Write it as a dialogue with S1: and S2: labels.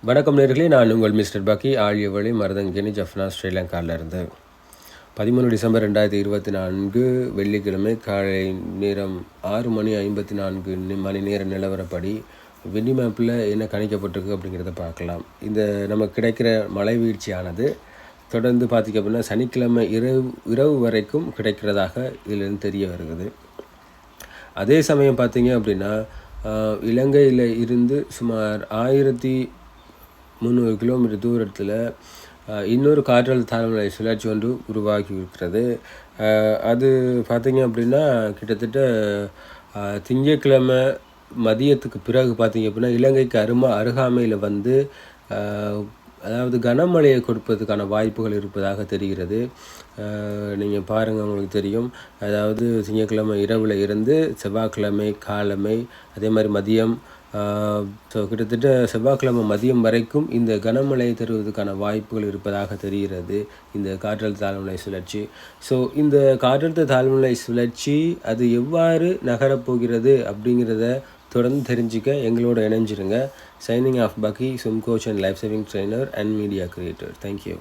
S1: வணக்கம் நேர்களே, நான் உங்கள் மிஸ்டர் பக்கி ஆழியவழி மருதங்கிணி ஜஃப்னா ஸ்ரீலங்காவிலிருந்து. 13 டிசம்பர் 2024 வெள்ளிக்கிழமை காலை நேரம் 6:54 மணி நேர நிலவரப்படி விண்டி மேப்பில் என்ன கணிக்கப்பட்டிருக்கு அப்படிங்கிறத பார்க்கலாம். இந்த நமக்கு கிடைக்கிற மழை வீழ்ச்சியானது தொடர்ந்து பார்த்திங்க அப்படின்னா சனிக்கிழமை இரவு வரைக்கும் கிடைக்கிறதாக இதிலிருந்து தெரிய வருகிறது. அதே சமயம் பார்த்திங்க அப்படின்னா இலங்கையில் இருந்து சுமார் 1300 கிலோமீட்டர் தூரத்தில் இன்னொரு காற்றழுத்த தாழ்வுநிலை சுழற்சி ஒன்று உருவாகி இருக்கிறது. அது பார்த்திங்க அப்படின்னா கிட்டத்தட்ட திங்கட்கிழமை மதியத்துக்கு பிறகு பார்த்திங்க அப்படின்னா இலங்கைக்கு அருகாமையில் வந்து அதாவது கனமழையை கொடுப்பதற்கான வாய்ப்புகள் இருப்பதாக தெரிகிறது. நீங்கள் பாருங்கள், உங்களுக்கு தெரியும். அதாவது திங்கட்கிழமை இரவில் இருந்து செவ்வாய்க்கிழமை காலமை அதே மாதிரி மதியம், ஸோ கிட்டத்தட்ட செவ்வாய்க்கிழமை மதியம் வரைக்கும் இந்த கனமழை தருவதற்கான வாய்ப்புகள் இருப்பதாக தெரிகிறது இந்த காற்றழுத்த தாழ்வுநிலை சுழற்சி. ஸோ இந்த காற்றழுத்த தாழ்வுநிலை சுழற்சி அது எவ்வாறு நகரப்போகிறது அப்படிங்கிறத தொடர்ந்து தெரிஞ்சுக்க எங்களோட இணைஞ்சிருங்க. சைனிங் ஆஃப் பக்கி, swim coach and life saving trainer and media creator. Thank you.